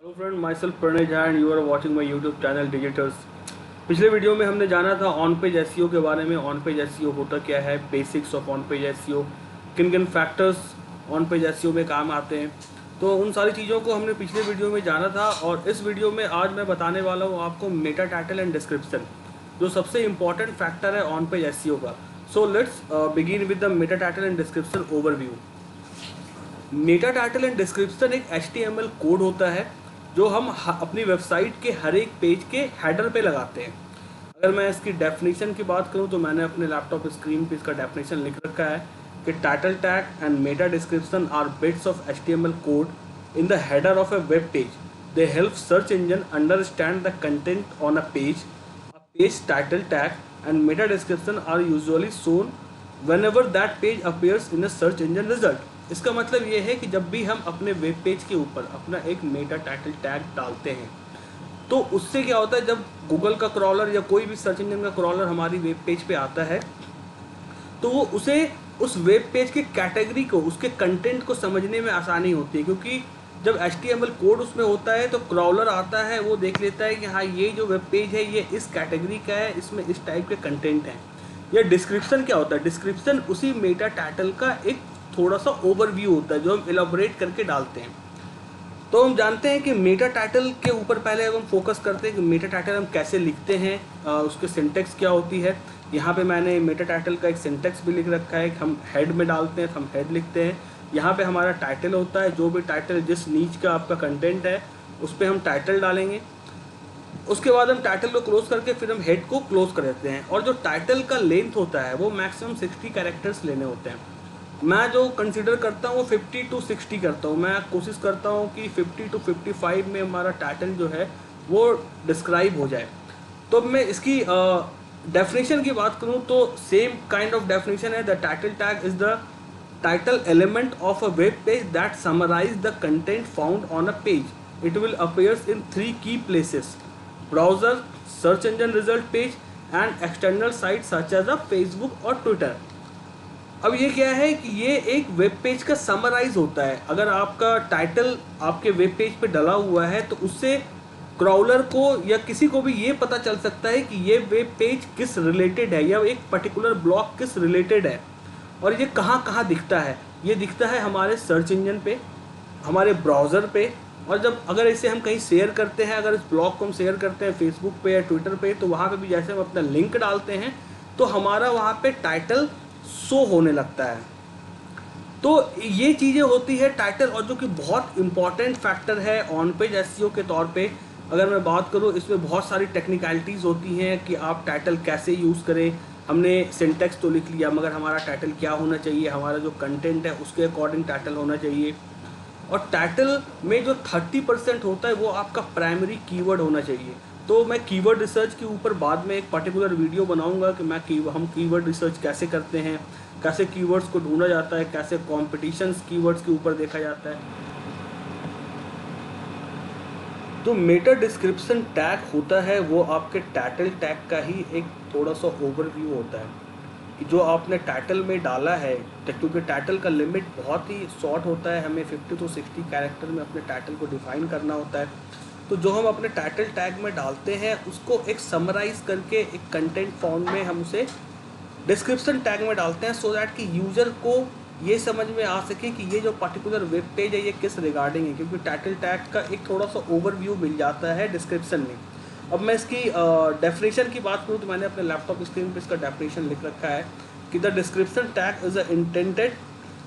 Hello friend, my self Pranay Jha and you are watching my YouTube channel Digitors. पिछले video में हमने जाना था ऑन पेज एसईओ के बारे में। ऑन पेज एसईओ होता क्या है, basics of on page SEO, किन किन फैक्टर्स ऑन पेज एसईओ में काम आते हैं। तो उन सारी चीज़ों को हमने पिछले वीडियो में जाना था और इस वीडियो में आज मैं बताने वाला हूँ आपको मेटा टाइटल एंड डिस्क्रिप्शन, जो सबसे इंपॉर्टेंट फैक्टर है ऑन पेज एसईओ का। So let's begin with the Meta title and description overview. Meta title and description एक HTML कोड होता है जो हम अपनी वेबसाइट के हर एक पेज के हेडर पे लगाते हैं। अगर मैं इसकी डेफिनेशन की बात करूं तो मैंने अपने लैपटॉप स्क्रीन पे इसका डेफिनेशन लिख रखा है कि title tag and meta description are bits of HTML code in the header of a web page. They help search engine understand the content on a page. A page title tag and meta description are usually shown whenever that page appears in a search engine result। इसका मतलब ये है कि जब भी हम अपने web page के ऊपर अपना एक मेटा टाइटल टैग डालते हैं तो उससे क्या होता है, जब गूगल का क्रॉलर या कोई भी सर्च इंजन का क्रॉलर हमारी वेब पेज पे आता है तो वो उसे उस वेब पेज के कैटेगरी को, उसके कंटेंट को समझने में आसानी होती है। क्योंकि जब HTML कोड उसमें होता है तो क्रॉलर आता है, वो देख लेता है कि हाँ ये जो वेब पेज है ये इस कैटेगरी का है, इसमें इस टाइप के कंटेंट हैं। या डिस्क्रिप्शन क्या होता है, डिस्क्रिप्शन उसी मेटा टाइटल का एक थोड़ा सा ओवरव्यू होता है जो हम एलाबोरेट करके डालते हैं। तो हम जानते हैं कि मेटा टाइटल के ऊपर पहले हम फोकस करते हैं कि मेटा टाइटल हम कैसे लिखते हैं, उसके सिंटेक्स क्या होती है। यहाँ पे मैंने मेटा टाइटल का एक सिंटेक्स भी लिख रखा है कि हम हेड में डालते हैं तो हम हेड लिखते हैं। यहाँ पे हमारा टाइटल होता है, जो भी टाइटल जिस नीच का आपका कंटेंट है उस पर हम टाइटल डालेंगे। उसके बाद हम टाइटल को क्लोज करके फिर हम हेड को क्लोज कर देते हैं। और जो टाइटल का लेंथ होता है वो मैक्सिमम 60 कैरेक्टर्स लेने होते हैं। मैं जो कंसिडर करता हूँ वो 50 to 60 करता हूँ। मैं कोशिश करता हूँ कि 50 to 55 में हमारा टाइटल जो है वो डिस्क्राइब हो जाए। तो अब मैं इसकी डेफिनेशन की बात करूँ तो सेम काइंड ऑफ डेफिनेशन है। The title tag is the title element of a web page that summarise the content found on a page. It will appears in 3 key places: browser, search engine result page and external site such as a Facebook और Twitter. अब ये क्या है कि ये एक web page का summarise होता है। अगर आपका टाइटल आपके वेब पेज पे डला हुआ है तो उससे क्राउलर को या किसी को भी ये पता चल सकता है कि ये वेब पेज किस रिलेटेड है या एक पर्टिकुलर ब्लॉक किस रिलेटेड है और ये कहाँ कहाँ दिखता है। ये दिखता है हमारे सर्च इंजन पे, हमारे ब्राउज़र पे, और जब अगर इसे हम कहीं शेयर करते हैं, अगर इस ब्लॉग को हम शेयर करते हैं फेसबुक पे या ट्विटर पे, तो वहाँ पे भी जैसे हम अपना लिंक डालते हैं तो हमारा वहाँ पे टाइटल शो होने लगता है। तो ये चीज़ें होती है टाइटल, और जो कि बहुत इंपॉर्टेंट फैक्टर है ऑन पेज एसईओ के तौर पे। अगर मैं बात करूँ, इसमें बहुत सारी टेक्निकलिटीज़ होती हैं कि आप टाइटल कैसे यूज़ करें। हमने सिंटेक्स तो लिख लिया, मगर हमारा टाइटल क्या होना चाहिए, हमारा जो कंटेंट है उसके अकॉर्डिंग टाइटल होना चाहिए। और टाइटल में जो 30% होता है वो आपका प्राइमरी कीवर्ड होना चाहिए। तो मैं कीवर्ड रिसर्च के ऊपर बाद में एक पर्टिकुलर वीडियो बनाऊंगा कि हम कीवर्ड रिसर्च कैसे करते हैं, कैसे कीवर्ड्स को ढूंढा जाता है, कैसे कॉम्पिटिशन्स कीवर्ड्स के ऊपर देखा जाता है। तो मेटा डिस्क्रिप्शन टैग होता है वो आपके टाइटल टैग का ही एक थोड़ा सा ओवरव्यू होता है कि जो आपने टाइटल में डाला है। क्योंकि टाइटल का लिमिट बहुत ही शॉर्ट होता है, हमें 50 to 60 कैरेक्टर में अपने टाइटल को डिफाइन करना होता है। तो जो हम अपने टाइटल टैग में डालते हैं उसको एक समराइज करके एक कंटेंट फॉर्म में हम उसे डिस्क्रिप्शन टैग में डालते हैं, सो दैट कि यूज़र को ये समझ में आ सके कि ये जो पर्टिकुलर वेब पेज है ये किस रिगार्डिंग है। क्योंकि टाइटल टैग का एक थोड़ा सा ओवरव्यू मिल जाता है डिस्क्रिप्शन में। अब मैं इसकी डेफिनेशन की बात करूँ तो मैंने अपने लैपटॉप स्क्रीन पर इसका डेफिनेशन लिख रखा है कि the description tag is intended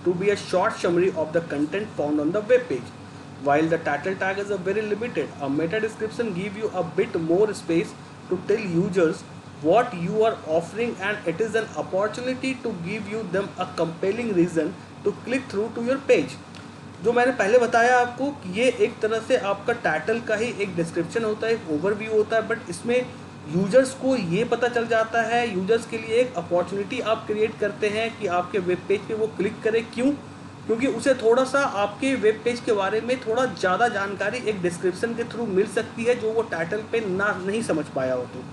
to be a short summary of the content found on the web page, while the title tag is a very limited. A meta description give you a bit more space to tell users what you are offering, and it is an opportunity to give you them a compelling reason to click through to your page। जो मैंने पहले बताया आपको कि ये एक तरह से आपका टाइटल का ही एक डिस्क्रिप्शन होता है, एक ओवरव्यू होता है, बट इसमें यूजर्स को ये पता चल जाता है, यूजर्स के लिए एक अपॉर्चुनिटी आप क्रिएट करते हैं कि आपके वेब पेज पे वो क्लिक करें। क्यों? क्योंकि उसे थोड़ा सा आपके वेब पेज के बारे में थोड़ा ज़्यादा जानकारी एक डिस्क्रिप्शन के थ्रू मिल सकती है जो वो टाइटल पे ना नहीं समझ पाया हो। तो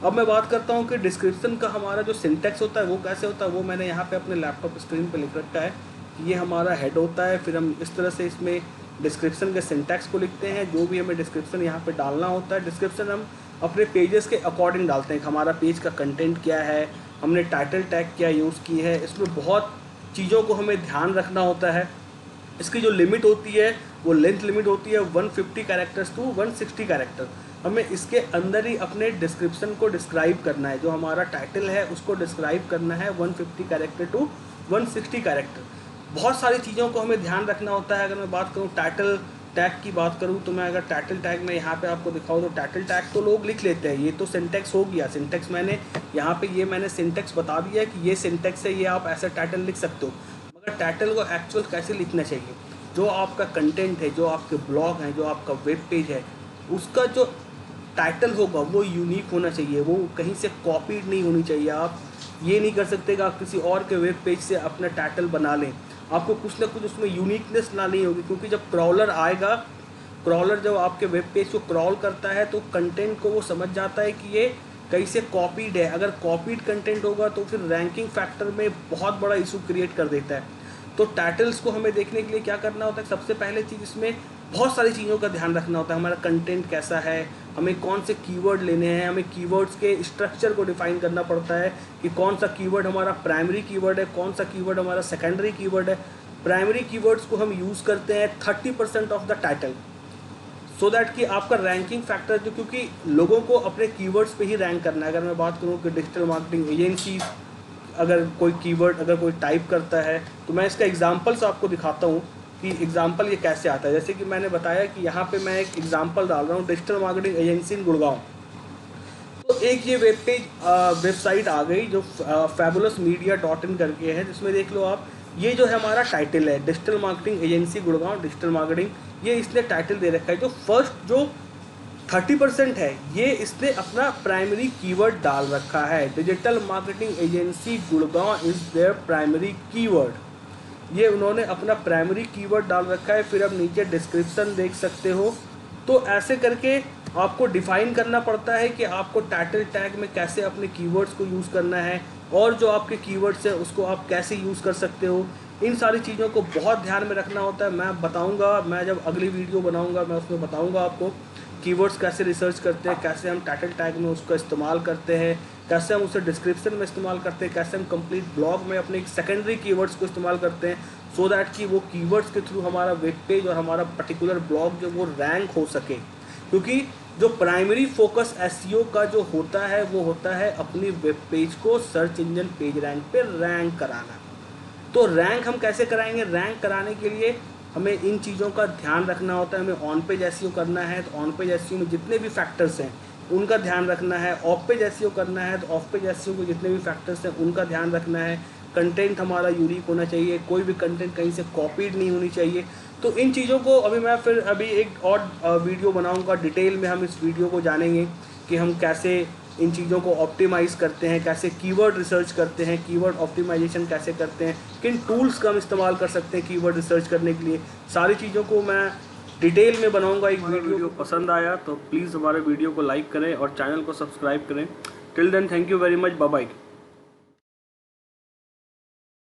अब मैं बात करता हूँ कि डिस्क्रिप्शन का हमारा जो सिंटेक्स होता है वो कैसे होता है। वो मैंने यहाँ पे अपने लैपटॉप स्क्रीन पे लिख रखा है कि ये हमारा हेड होता है, फिर हम इस तरह से इसमें डिस्क्रिप्शन के सिंटैक्स को लिखते हैं, जो भी हमें डिस्क्रिप्शन यहाँ पे डालना होता है। डिस्क्रिप्शन हम अपने पेजेस के अकॉर्डिंग डालते हैं कि हमारा पेज का कंटेंट क्या है, हमने टाइटल टैग क्या यूज़ की है। इसमें बहुत चीज़ों को हमें ध्यान रखना होता है। इसकी जो लिमिट होती है वो लेंथ लिमिट होती है 150 कैरेक्टर्स टू 160 कैरेक्टर। हमें इसके अंदर ही अपने डिस्क्रिप्शन को डिस्क्राइब करना है, जो हमारा टाइटल है उसको डिस्क्राइब करना है 150 कैरेक्टर टू 160 कैरेक्टर। बहुत सारी चीज़ों को हमें ध्यान रखना होता है। अगर मैं बात करूँ टाइटल टैग की बात करूँ तो मैं अगर टाइटल टैग में यहाँ पे आपको दिखाऊँ तो टाइटल टैग तो लोग लिख लेते हैं, ये तो सिंटैक्स हो गया। सिंटैक्स मैंने यहाँ पे ये मैंने सिंटैक्स बता दिया है कि ये सिंटैक्स है, ये आप ऐसा टाइटल लिख सकते हो। मगर टाइटल को एक्चुअल कैसे लिखना चाहिए, जो आपका कंटेंट है, जो आपके ब्लॉग हैं, जो आपका वेब पेज है, उसका जो टाइटल होगा वो यूनिक होना चाहिए, वो कहीं से कॉपीड नहीं होनी चाहिए। आप ये नहीं कर सकते कि आप किसी और के वेब पेज से अपना टाइटल बना लें, आपको कुछ ना कुछ उसमें यूनिकनेस लानी होगी। क्योंकि जब क्रॉलर आएगा, क्रॉलर जब आपके वेब पेज को क्रॉल करता है तो कंटेंट को वो समझ जाता है कि ये कहीं से कॉपीड है। अगर कॉपीड कंटेंट होगा तो फिर रैंकिंग फैक्टर में बहुत बड़ा इशू क्रिएट कर देता है। तो टाइटल्स को हमें देखने के लिए क्या करना होता है, सबसे पहले चीज़ इसमें बहुत सारी चीज़ों का ध्यान रखना होता है। हमारा कंटेंट कैसा है, हमें कौन से कीवर्ड लेने हैं, हमें कीवर्ड्स के स्ट्रक्चर को डिफाइन करना पड़ता है कि कौन सा कीवर्ड हमारा प्राइमरी कीवर्ड है, कौन सा कीवर्ड हमारा सेकेंडरी कीवर्ड है। प्राइमरी कीवर्ड्स को हम यूज़ करते हैं 30% of the title, so that कि आपका रैंकिंग फैक्टर जो, क्योंकि लोगों को अपने कीवर्ड्स पे ही रैंक करना है। अगर मैं बात करूँ कि डिजिटल मार्केटिंग एजेंसी अगर कोई कीवर्ड अगर कोई टाइप करता है तो मैं इसका एग्जांपल्स आपको दिखाता हूँ कि एग्जांपल ये कैसे आता है। जैसे कि मैंने बताया कि यहाँ पे मैं एक एग्जांपल डाल रहा हूँ, डिजिटल मार्केटिंग एजेंसी इन गुड़गांव। तो एक ये वेब पेज वेबसाइट आ गई जो fabulousmedia.in करके है, जिसमें देख लो आप, ये जो है हमारा टाइटल है digital marketing agency Gurgaon digital marketing, ये इसने टाइटल दे रखा है। जो फर्स्ट जो 30% है ये इसने अपना प्राइमरी कीवर्ड डाल रखा है, digital marketing agency Gurgaon is there primary keyword, ये उन्होंने अपना प्राइमरी कीवर्ड डाल रखा है। फिर अब नीचे डिस्क्रिप्शन देख सकते हो। तो ऐसे करके आपको डिफाइन करना पड़ता है कि आपको टाइटल टैग में कैसे अपने कीवर्ड्स को यूज़ करना है, और जो आपके कीवर्ड्स हैं उसको आप कैसे यूज़ कर सकते हो। इन सारी चीज़ों को बहुत ध्यान में रखना होता है। मैं बताऊंगा, मैं जब अगली वीडियो बनाऊंगा मैं उसमें बताऊंगा आपको कीवर्ड्स कैसे रिसर्च करते हैं, कैसे हम टाइटल टैग में उसका इस्तेमाल करते हैं, कैसे हम उसे डिस्क्रिप्शन में इस्तेमाल करते हैं, कैसे हम कंप्लीट ब्लॉग में अपने सेकेंडरी कीवर्ड्स को इस्तेमाल करते हैं, सो दैट कि वो कीवर्ड्स के थ्रू हमारा वेब पेज और हमारा पर्टिकुलर ब्लॉग जो वो रैंक हो सके। क्योंकि जो प्राइमरी फोकस एसईओ का जो होता है वो होता है अपनी वेब पेज को सर्च इंजन पेज रैंक पे रैंक कराना। तो रैंक हम कैसे कराएंगे, रैंक कराने के लिए हमें इन चीज़ों का ध्यान रखना होता है। हमें ऑन पेज एसईओ करना है तो ऑन पेज एसईओ में जितने भी फैक्टर्स हैं उनका ध्यान रखना है। ऑफ पेज एसईओ करना है तो ऑफ पेज एसईओ के जितने भी फैक्टर्स हैं उनका ध्यान रखना है। कंटेंट हमारा यूनिक होना चाहिए, कोई भी कंटेंट कहीं से कॉपीड नहीं होनी चाहिए। तो इन चीज़ों को अभी एक और वीडियो बनाऊंगा, डिटेल में हम इस वीडियो को जानेंगे कि हम कैसे इन चीज़ों को ऑप्टिमाइज़ करते हैं, कैसे कीवर्ड रिसर्च करते हैं, कीवर्ड ऑप्टिमाइजेशन कैसे करते हैं, किन टूल्स का हम इस्तेमाल कर सकते हैं कीवर्ड रिसर्च करने के लिए। सारी चीज़ों को मैं डिटेल में बनाऊंगा। एक वीडियो पसंद आया तो प्लीज़ हमारे वीडियो को लाइक करें और चैनल को सब्सक्राइब करें। Till then thank you very much, bye bye.